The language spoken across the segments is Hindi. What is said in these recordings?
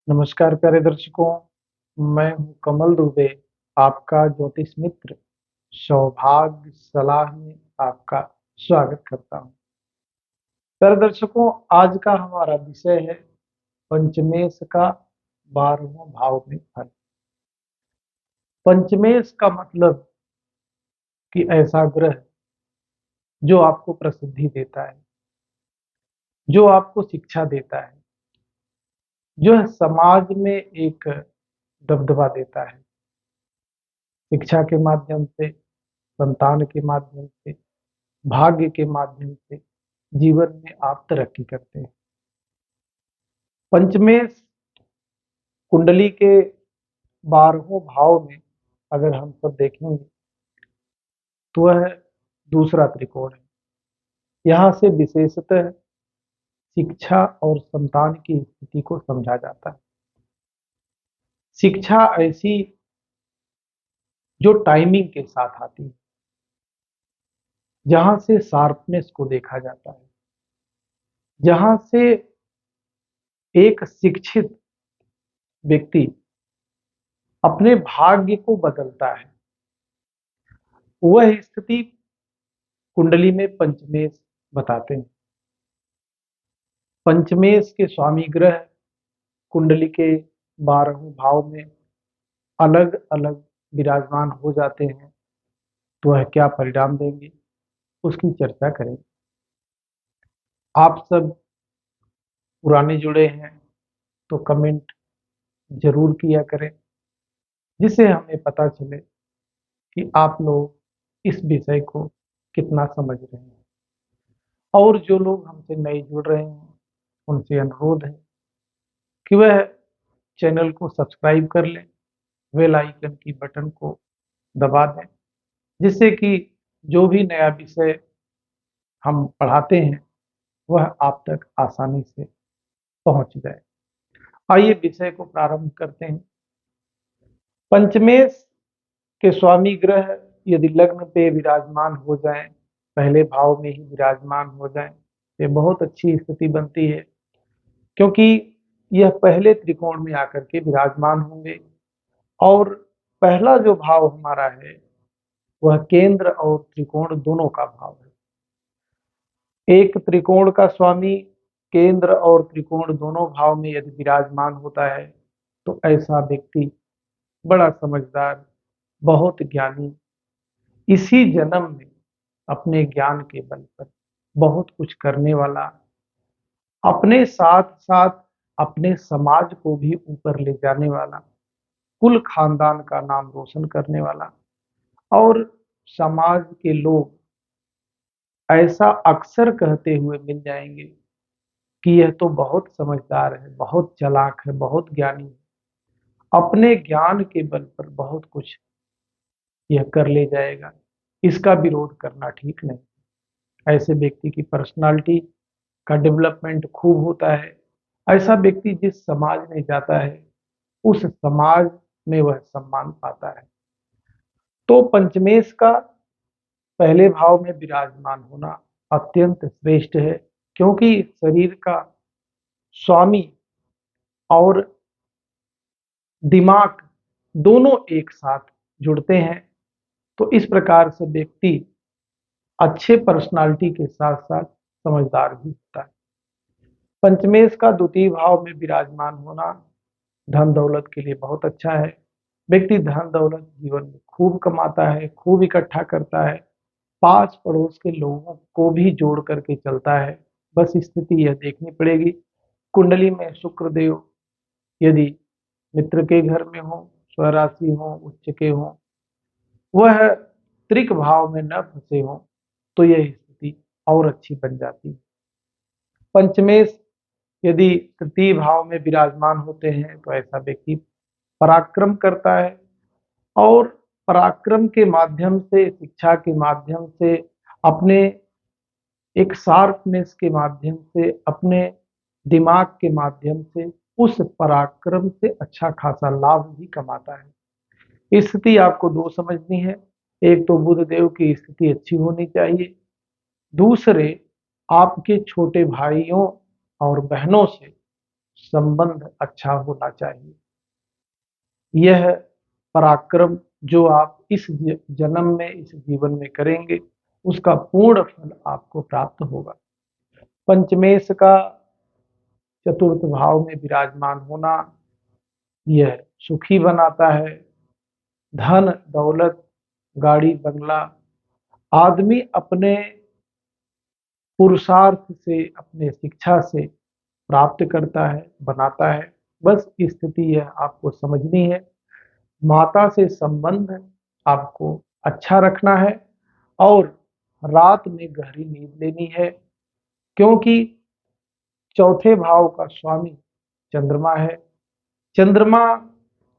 नमस्कार प्यारे दर्शकों, मैं हूं कमल दुबे, आपका ज्योतिष मित्र सौभाग्य सलाह में आपका स्वागत करता हूं। प्यारे दर्शकों, आज का हमारा विषय है पंचमेश का 12वां भाव में फल। पंचमेश का मतलब कि ऐसा ग्रह जो आपको प्रसिद्धि देता है, जो आपको शिक्षा देता है, जो है समाज में एक दबदबा देता है, शिक्षा के माध्यम से, संतान के माध्यम से, भाग्य के माध्यम से जीवन में आप तरक्की करते हैं। पंचमेश कुंडली के 12वें भाव में अगर हम सब देखेंगे तो वह दूसरा त्रिकोण है। यहाँ से विशेषतः शिक्षा और संतान की स्थिति को समझा जाता है। शिक्षा ऐसी जो टाइमिंग के साथ आती है, जहाँ से शार्पनेस को देखा जाता है, जहाँ से एक शिक्षित व्यक्ति अपने भाग्य को बदलता है, वह स्थिति कुंडली में पंचमेश बताते हैं। पंचमेश के स्वामी ग्रह कुंडली के 12वें भाव में अलग अलग विराजमान हो जाते हैं, तो वह क्या परिणाम देंगे उसकी चर्चा करें। आप सब पुराने जुड़े हैं तो कमेंट जरूर किया करें, जिससे हमें पता चले कि आप लोग इस विषय को कितना समझ रहे हैं। और जो लोग हमसे नए जुड़ रहे हैं उनसे अनुरोध है कि वह चैनल को सब्सक्राइब कर लें, बेल आइकन की बटन को दबा दें, जिससे कि जो भी नया विषय हम पढ़ाते हैं वह आप तक आसानी से पहुंच जाए। आइए विषय को प्रारंभ करते हैं। पंचमेश के स्वामी ग्रह यदि लग्न पे विराजमान हो जाएं, पहले भाव में ही विराजमान हो जाएं, ये बहुत अच्छी स्थिति बनती है, क्योंकि यह पहले त्रिकोण में आकर के विराजमान होंगे। और पहला जो भाव हमारा है वह केंद्र और त्रिकोण दोनों का भाव है। एक त्रिकोण का स्वामी केंद्र और त्रिकोण दोनों भाव में यदि विराजमान होता है तो ऐसा व्यक्ति बड़ा समझदार, बहुत ज्ञानी, इसी जन्म में अपने ज्ञान के बल पर बहुत कुछ करने वाला, अपने साथ साथ अपने समाज को भी ऊपर ले जाने वाला, कुल खानदान का नाम रोशन करने वाला, और समाज के लोग ऐसा अक्सर कहते हुए मिल जाएंगे कि यह तो बहुत समझदार है, बहुत चालाक है, बहुत ज्ञानी है, अपने ज्ञान के बल पर बहुत कुछ यह कर ले जाएगा, इसका विरोध करना ठीक नहीं। ऐसे व्यक्ति की पर्सनालिटी का डेवलपमेंट खूब होता है। ऐसा व्यक्ति जिस समाज में जाता है उस समाज में वह सम्मान पाता है। तो पंचमेश का पहले भाव में विराजमान होना अत्यंत श्रेष्ठ है, क्योंकि शरीर का स्वामी और दिमाग दोनों एक साथ जुड़ते हैं। तो इस प्रकार से व्यक्ति अच्छे पर्सनालिटी के साथ साथ समझदार भी होता है। पंचमेश का द्वितीय भाव में विराजमान होना धन दौलत के लिए बहुत अच्छा है। व्यक्ति धन दौलत जीवन में खूब कमाता है, खूब इकट्ठा करता है, पास पड़ोस के लोगों को भी जोड़ करके चलता है। बस स्थिति यह देखनी पड़ेगी, कुंडली में शुक्र देव यदि मित्र के घर में हो, स्वराशि हो, उच्च के हो, वह त्रिक भाव में न फंसे हो, तो यह स्थिति और अच्छी बन जाती है। पंचमेश यदि तृतीय भाव में विराजमान होते हैं तो ऐसा व्यक्ति पराक्रम करता है, और पराक्रम के माध्यम से, शिक्षा के माध्यम से, अपने एक शार्पनेस के माध्यम से, अपने दिमाग के माध्यम से उस पराक्रम से अच्छा खासा लाभ भी कमाता है। स्थिति आपको दो समझनी है। एक तो बुध देव की स्थिति अच्छी होनी चाहिए, दूसरे आपके छोटे भाइयों और बहनों से संबंध अच्छा होना चाहिए। यह पराक्रम जो आप इस जन्म में, इस जीवन में करेंगे, उसका पूर्ण फल आपको प्राप्त होगा। पंचमेश का चतुर्थ भाव में विराजमान होना यह सुखी बनाता है। धन दौलत, गाड़ी बंगला आदमी अपने पुरुषार्थ से, अपने शिक्षा से प्राप्त करता है, बनाता है। बस स्थिति यह आपको समझनी है। माता से संबंध आपको अच्छा रखना है और रात में गहरी नींद लेनी है, क्योंकि चौथे भाव का स्वामी चंद्रमा है। चंद्रमा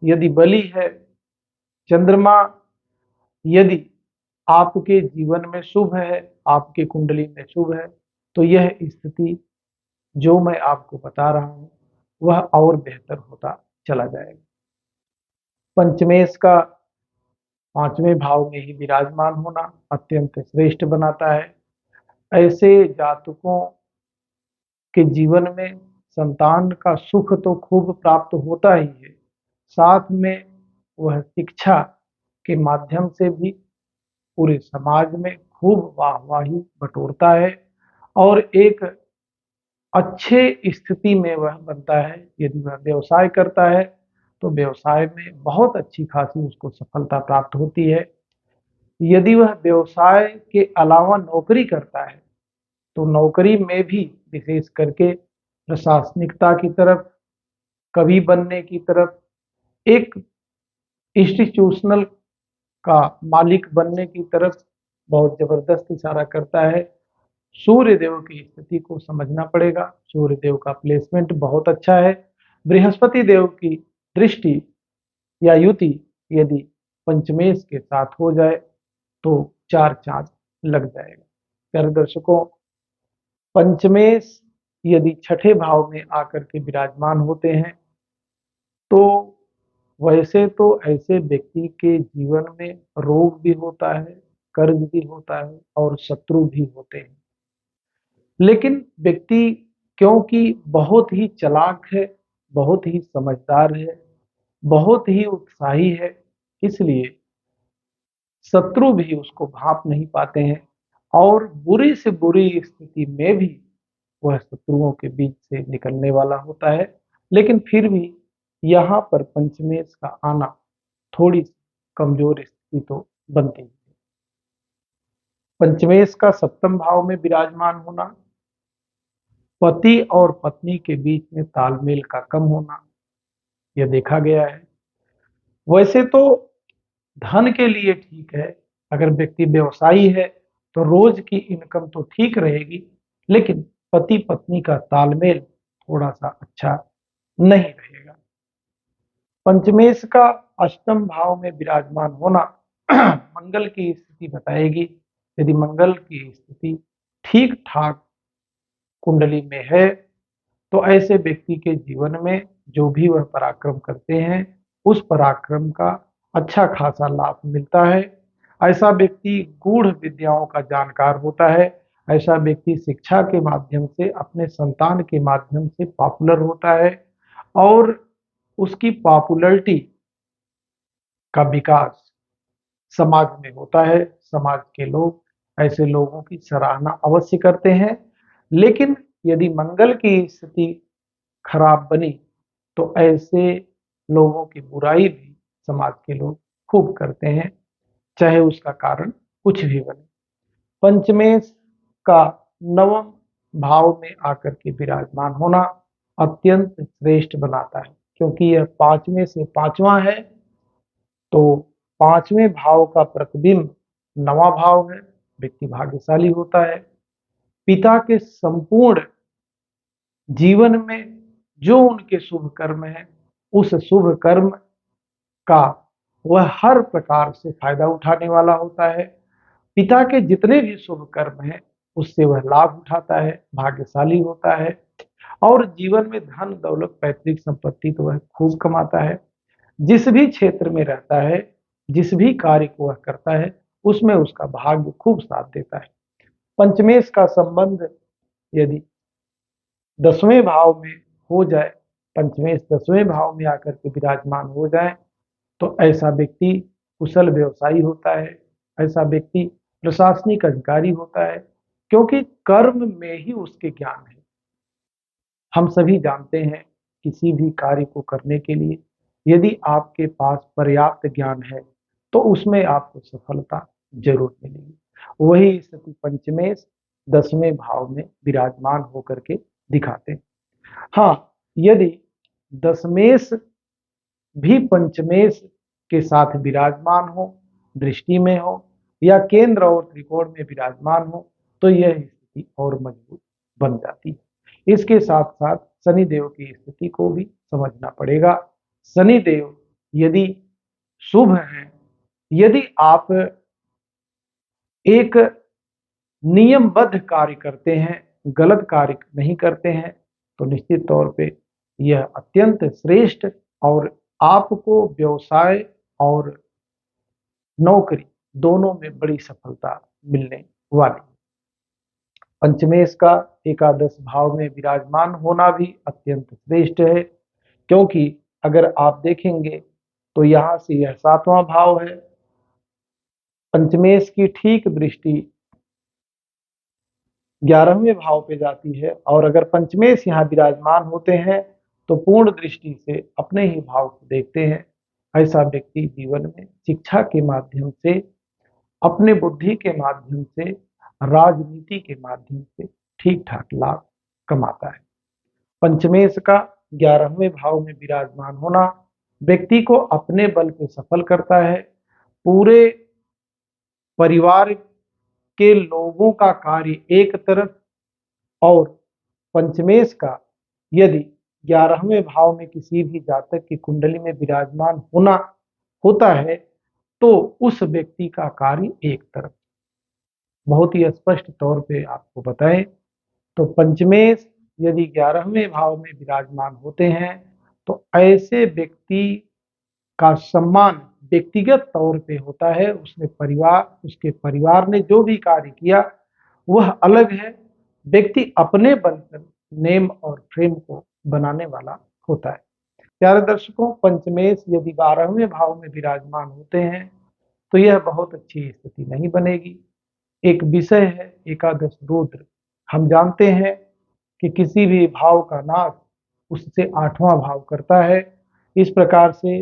यदि बली है, चंद्रमा यदि आपके जीवन में शुभ है, आपके कुंडली में शुभ है, तो यह स्थिति जो मैं आपको बता रहा हूं वह और बेहतर होता चला जाएगा। पंचमेश का पांचवें भाव में ही विराजमान होना अत्यंत श्रेष्ठ बनाता है। ऐसे जातकों के जीवन में संतान का सुख तो खूब प्राप्त होता ही है, साथ में वह शिक्षा के माध्यम से भी पूरे समाज में खूब वाहवाही बटोरता है और एक अच्छे स्थिति में वह बनता है। यदि वह व्यवसाय करता है तो व्यवसाय में बहुत अच्छी खासी उसको सफलता प्राप्त होती है। यदि वह व्यवसाय के अलावा नौकरी करता है तो नौकरी में भी विशेष करके प्रशासनिकता की तरफ, कवि बनने की तरफ, एक इंस्टीट्यूशनल का मालिक बनने की तरफ बहुत जबरदस्त इशारा करता है। सूर्य देव की स्थिति को समझना पड़ेगा। सूर्य देव का प्लेसमेंट बहुत अच्छा है। बृहस्पति देव की दृष्टि या युति यदि पंचमेश के साथ हो जाए तो चार चांद लग जाएगा। प्यारे दर्शकों, पंचमेश यदि छठे भाव में आकर के विराजमान होते हैं तो वैसे तो ऐसे व्यक्ति के जीवन में रोग भी होता है, कर्ज भी होता है और शत्रु भी होते हैं। लेकिन व्यक्ति क्योंकि बहुत ही चालाक है, बहुत ही समझदार है, बहुत ही उत्साही है, इसलिए शत्रु भी उसको भांप नहीं पाते हैं और बुरी से बुरी स्थिति में भी वह शत्रुओं के बीच से निकलने वाला होता है। लेकिन फिर भी यहाँ पर पंचमेश का आना थोड़ी कमजोर स्थिति तो बनती है। पंचमेश का सप्तम भाव में विराजमान होना पति और पत्नी के बीच में तालमेल का कम होना यह देखा गया है। वैसे तो धन के लिए ठीक है, अगर व्यक्ति व्यवसायी है तो रोज की इनकम तो ठीक रहेगी, लेकिन पति पत्नी का तालमेल थोड़ा सा अच्छा नहीं रहेगा। पंचमेश का अष्टम भाव में विराजमान होना मंगल की स्थिति बताएगी। यदि मंगल की स्थिति ठीक ठाक कुंडली में है तो ऐसे व्यक्ति के जीवन में जो भी वह पराक्रम करते हैं उस पराक्रम का अच्छा खासा लाभ मिलता है। ऐसा व्यक्ति गूढ़ विद्याओं का जानकार होता है। ऐसा व्यक्ति शिक्षा के माध्यम से, अपने संतान के माध्यम से पॉपुलर होता है और उसकी पॉपुलैरिटी का विकास समाज में होता है। समाज के लोग ऐसे लोगों की सराहना अवश्य करते हैं। लेकिन यदि मंगल की स्थिति खराब बनी तो ऐसे लोगों की बुराई भी समाज के लोग खूब करते हैं, चाहे उसका कारण कुछ भी बने। पंचमेश का नवम भाव में आकर के विराजमान होना अत्यंत श्रेष्ठ बनाता है, क्योंकि यह पांचवें से पांचवा है तो पांचवें भाव का प्रतिबिंब नवा भाव है। व्यक्ति भाग्यशाली होता है। पिता के संपूर्ण जीवन में जो उनके शुभ कर्म है उस शुभ कर्म का वह हर प्रकार से फायदा उठाने वाला होता है। पिता के जितने भी शुभ कर्म हैं उससे वह लाभ उठाता है, भाग्यशाली होता है और जीवन में धन दौलत पैतृक संपत्ति तो वह खूब कमाता है। जिस भी क्षेत्र में रहता है, जिस भी कार्य को वह करता है, उसमें उसका भाग्य खूब साथ देता है। पंचमेश का संबंध यदि 10वें भाव में हो जाए पंचमेश 10वें भाव में आकर के विराजमान हो जाए तो ऐसा व्यक्ति कुशल व्यवसायी होता है, ऐसा व्यक्ति प्रशासनिक अधिकारी होता है, क्योंकि कर्म में ही उसके ज्ञान है। हम सभी जानते हैं किसी भी कार्य को करने के लिए यदि आपके पास पर्याप्त ज्ञान है तो उसमें आपको सफलता जरूर मिलेगी। वही स्थिति पंचमेश 10वें भाव में विराजमान होकर के दिखाते हैं। हाँ, यदि दशमेश भी पंचमेश के साथ विराजमान हो, दृष्टि में हो या केंद्र और त्रिकोण में विराजमान हो तो यह स्थिति और मजबूत बन जाती है। इसके साथ साथ शनिदेव की स्थिति को भी समझना पड़ेगा। शनिदेव यदि शुभ हैं, यदि आप एक नियमबद्ध कार्य करते हैं, गलत कार्य नहीं करते हैं, तो निश्चित तौर पे यह अत्यंत श्रेष्ठ और आपको व्यवसाय और नौकरी दोनों में बड़ी सफलता मिलने वाली है। पंचमेश का एकादश भाव में विराजमान होना भी अत्यंत श्रेष्ठ है, क्योंकि अगर आप देखेंगे तो यहाँ से यह 7वां भाव है। पंचमेश की ठीक दृष्टि 11वें भाव पे जाती है और अगर पंचमेश यहाँ विराजमान होते हैं तो पूर्ण दृष्टि से अपने ही भाव को देखते हैं। ऐसा व्यक्ति जीवन में शिक्षा के माध्यम से, अपने बुद्धि के माध्यम से, राजनीति के माध्यम से ठीक ठाक लाभ कमाता है। पंचमेश का 11वें भाव में विराजमान होना व्यक्ति को अपने बल पे सफल करता है। पूरे परिवार के लोगों का कार्य एक तरफ और पंचमेश का यदि 11वें भाव में किसी भी जातक की कुंडली में विराजमान होना होता है तो उस व्यक्ति का कार्य एक तरफ। बहुत ही स्पष्ट तौर पे आपको बताएं तो पंचमेश यदि 11वें भाव में विराजमान होते हैं तो ऐसे व्यक्ति का सम्मान व्यक्तिगत तौर पे होता है। उसके परिवार ने जो भी कार्य किया वह अलग है, व्यक्ति अपने बल पर नेम और फ्रेम को बनाने वाला होता है। प्यारे दर्शकों, पंचमेश यदि 12वें भाव में विराजमान होते हैं तो यह बहुत अच्छी स्थिति नहीं बनेगी। एक विषय है एकादश रुद्र। हम जानते हैं कि किसी भी भाव का नाश उससे 8वां भाव करता है। इस प्रकार से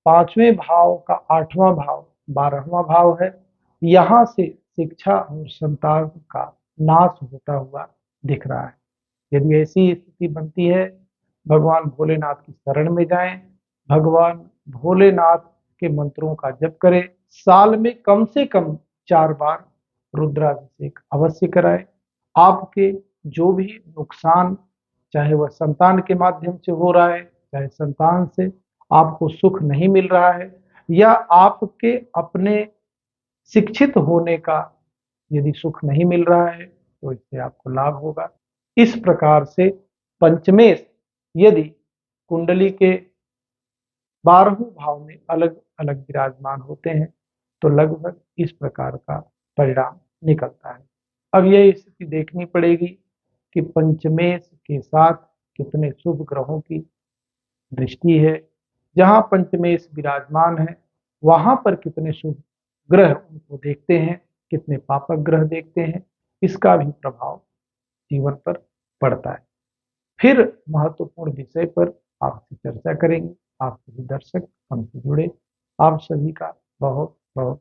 5वें भाव का 8वां भाव 12वां भाव है। यहाँ से शिक्षा और संतान का नाश होता हुआ दिख रहा है। यदि ऐसी स्थिति बनती है, भगवान भोलेनाथ की शरण में जाएं, भगवान भोलेनाथ के मंत्रों का जप करें, साल में कम से कम 4 बार रुद्राभिषेक अवश्य कराएं। आपके जो भी नुकसान, चाहे वह संतान के माध्यम से हो रहा है, चाहे संतान से आपको सुख नहीं मिल रहा है या आपके अपने शिक्षित होने का यदि सुख नहीं मिल रहा है तो इससे आपको लाभ होगा। इस प्रकार से पंचमेश यदि कुंडली के 12वें भाव में अलग अलग विराजमान होते हैं तो लगभग इस प्रकार का परिणाम निकलता है। अब यह स्थिति देखनी पड़ेगी कि पंचमेश के साथ कितने शुभ ग्रहों की दृष्टि है, जहां पंचमेश विराजमान है वहां पर कितने शुभ ग्रह उनको देखते हैं, कितने पापक ग्रह देखते हैं, इसका भी प्रभाव जीवन पर पड़ता है। फिर महत्वपूर्ण विषय पर आपसे चर्चा करेंगे। आप सभी दर्शक हमसे जुड़े, आप सभी का बहुत बहुत